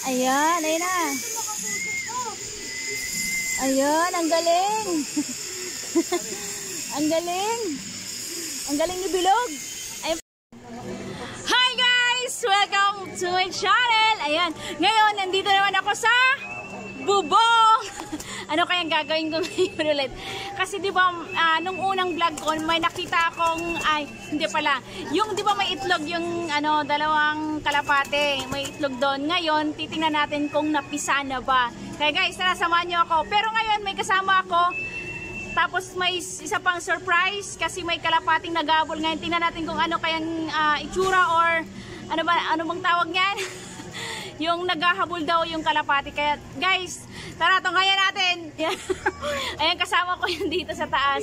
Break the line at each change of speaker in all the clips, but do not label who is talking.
Ayan, ayun na. Ayan, ang galing. Ang galing. Ang galing ni Bilog. Ayan. Hi guys! Welcome to my channel. Ayan, ngayon nandito naman ako sa bubong. Ano kayang gagawin ko ngayon ulit? Kasi di ba nung unang vlog ko may nakita akong hindi pala. Yung di ba may itlog yung dalawang kalapate. May itlog doon. Ngayon titingnan natin kung napisa na ba. Kaya guys, tara samahan niyo ako. Pero ngayon may kasama ako. Tapos may isa pang surprise kasi may kalapating nagabol ngayon. Tingnan natin kung ano kayang itsura or ano bang tawag niyan? Yung naghahabol daw yung kalapati. Kaya guys, tara tunghayan natin. Ayan, kasama ko yun dito sa taas.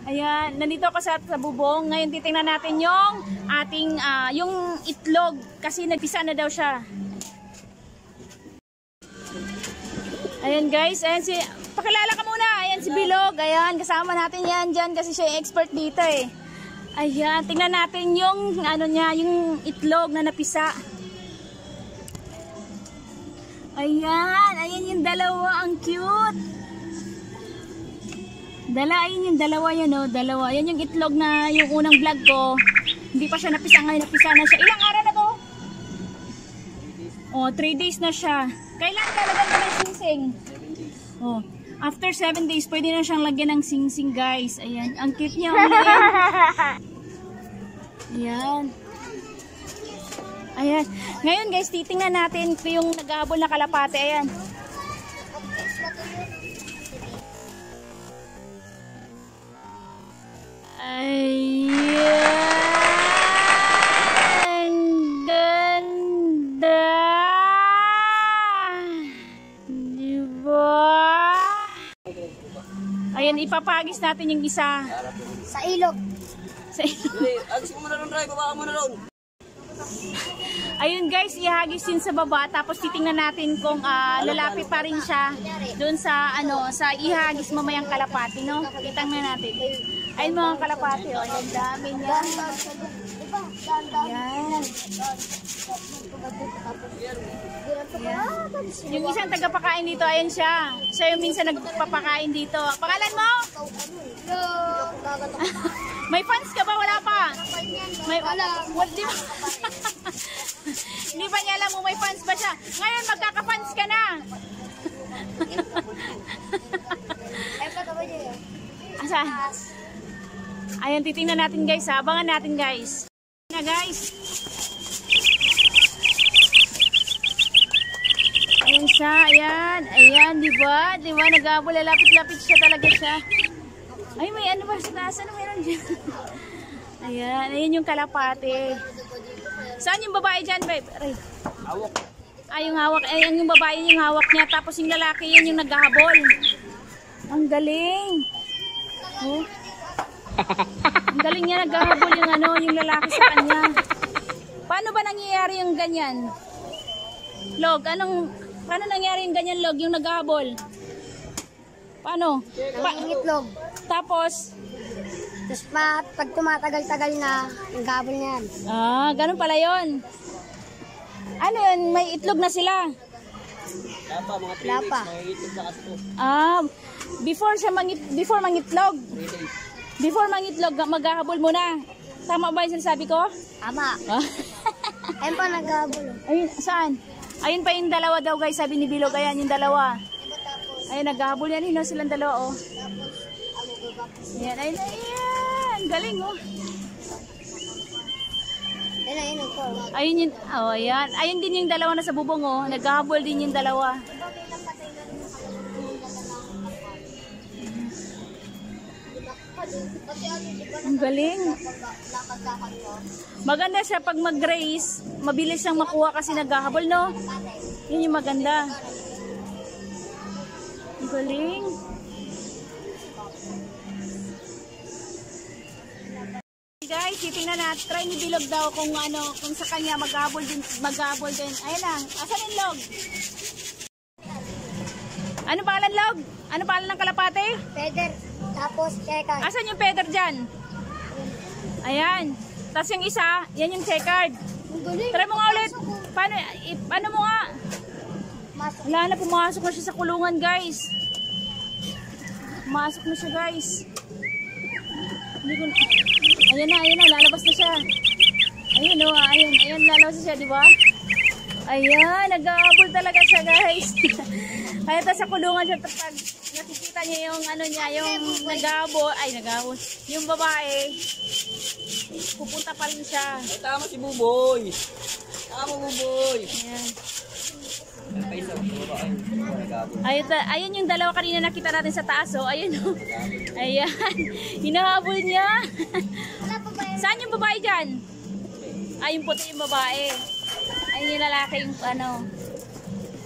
Ayan, nandito ako sa bubong. Ngayon titingnan natin yung ating yung itlog kasi nagpisa na daw siya. Ayan guys, ayan pakilala ka muna. Ayan si Bilog. Ayan, kasama natin yan dyan kasi siya yung expert dito eh. Ayan, tingnan natin yung yung itlog na napisa. Ayan, ayan yung dalawa, ang cute. Ayun yung dalawa yan, oh, dalawa. Ayan yung itlog na yung unang vlog ko. Hindi pa siya napisa, ngayon napisa na siya. Ilang araw na to? Oh, 3 days na siya. Kailan ka lagyan ka ng singsing? Oh, after 7 days, pwede na siyang lagyan ng singsing, guys. Ayan, ang cute niya. Ayan. Ayan. Ngayon guys, titingnan natin yung naghahabol na kalapate. Ayan. Ayan. Ganda. Diba? Ayan, ipapagis natin yung isa.
Sa ilog.
Sa ilog.
Agis mo na ron, Ray. Babaan mo na ron.
Ayun guys, ihagis yun sa baba tapos titingnan natin kung lalapit pa rin siya doon sa sa ihagis mamayang kalapati, no? Titingnan natin. Ayun mga kalapati, oh, ang dami niya. Yan. Yung isang tagapakain dito, ayan siya. Siya yung minsan nagpapakain dito. Pangalan mo? May fans ka ba? Wala pa? May wala. Hindi pa niya alam kung may fans ba siya. Ngayon magkaka-fans ka na. Asa? Ayan, titingnan natin guys. Abangan natin guys. Na guys. Ayan siya. Ayan. Ayan, diba? Diba? Nag-aabol. Lapit-lapit siya talaga siya. Ay, may ano ba sa taas? Ano meron dyan? Ayan. Ayan yung kalapate. Saan yung babae dyan, babe? Aray.
Hawak.
Ay, yung hawak. Ayan yung babae yung hawak niya. Tapos yung lalaki yan yung naghahabol. Ang galing. Oh. Ang galing niya naghahabol yung lalaki sa kanya. Paano ba nangyayari yung ganyan? Log, paano nangyayari yung ganyan, Log? Yung naghahabol? Paano?
Itlog.
Tapos?
Tapos pag tumatagal-tagal na, naghabol niya yan.
Ganun pala yun. Ano yun? May itlog na sila?
Lapa, mga 3
Lapa.
weeks. Mga itlog na kasi po.
Before mangitlog. Before mangitlog, maghahabol muna. Tama ba yung sinasabi ko?
Tama. Ayun pa naghabol.
Ayun, saan? Ayun pa yung dalawa daw guys, sabi ni Bilog. Ayan yung dalawa. Ayun, naghahabol yan. Yun silang dalawa, oh. Ayan, ayun. Galing, oh. Ayun yun, oh, ayan. Ayun din yung dalawa na sa bubong, oh. Naghahabol din yung dalawa. Ang galing. Maganda siya pag mag-race. Mabilis siyang makuha kasi naghahabol, no? Yun yung maganda. Ang galing. Guys, titingnan natin. Try ni Bilog daw kung sa kanya maghabol din. Ayun lang. Asan yung Log? Ano pangalan, Log? Ano pangalan ng kalapate?
Feather. Tapos checkered.
Asan yung feather dyan? Ayan. Tapos yung isa, yan yung checkered.
Ang galing.
Try mo nga ulit. Paano mo nga? Wala na, pumasok na siya sa kulungan, guys. Pumasok na siya, guys. Hindi ko na... Ayan na, lalabas na siya. Ayun, oh, ayun, lalabas na siya, di ba? Ayan, nag-aabol talaga siya, guys. Kaya sa kulungan siya, pag nakikita niya yung ano niya, yung nag-aabol, yung babae, pupunta pa rin siya.
Ay, tama si Buboy. Tama, Buboy.
Ayan.
Ayun,
Ayun yung dalawa kanina nakita natin sa taas, oh. Ayun, oh. Ayan. Hinahabol niya. Saan yung babae dyan? Ay, yung puti yung babae. Ayun yung lalaki, yung ano.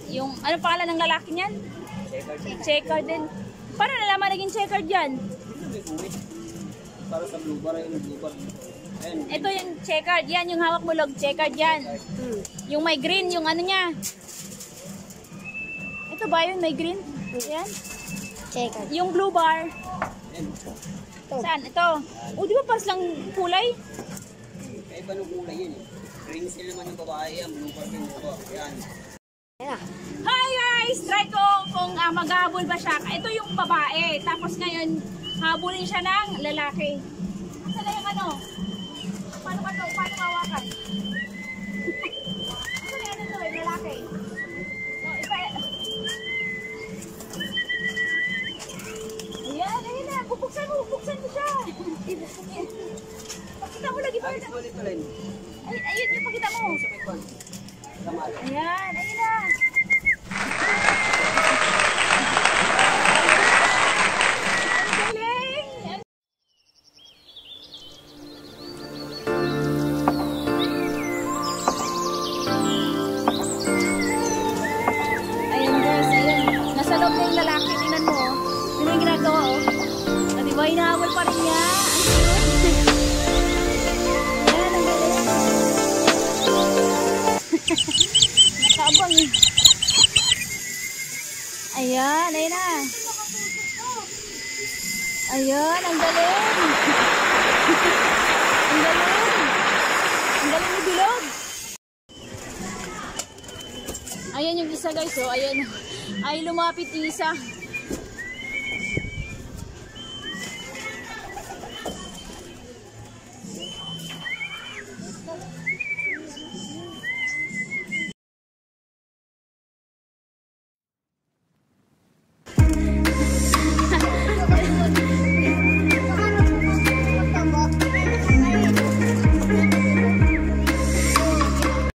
Yung, ano pangalan ng lalaki niyan? Checker din. Paano nalaman naging checker dyan?
Para sa blue bar, ayun, blue bar. Ayun.
Ito yung checker. Yan, yung hawak mo log. Checker dyan. Yung may green, yung ano niya. Ito ba yun? May green? Yan.
Checker.
Yung blue bar. Saan? Ito. O, di ba pas lang kulay?
Kaya iba nung kulay yun eh. Green seal naman yung babae yan, blue bar yung babae. Yan.
Ayan na.
Hi guys! Try ko kung maghabol ba siya. Ito yung babae. Tapos ngayon, habulin siya ng lalaki. Asa na yung ano? Paano ba ito? Paano mawakan? Asa na yung ano ito? Lalaki. Ayan na. Bubuksan mo siya. Pakita mo lagi.
Ay, sulit ko rin.
Ayun yung pakita mo.
Sa may kwan. Kamala.
Ayan na. Ang galing! Ayan guys, ayan. Nasa loob na yung lalaki. Tingnan mo, oh. Ano yung ginagawa, oh. O, diba, hinahabol pa rin niya. Ang cute. Ayan, ang galing. Nakaabang eh. Ayan, ayun na. Ayan, ang galing. Ang galing. Ang galing ni Bilog. Ayan yung isa guys, oh. Ayan. Ay, lumapit yung isa.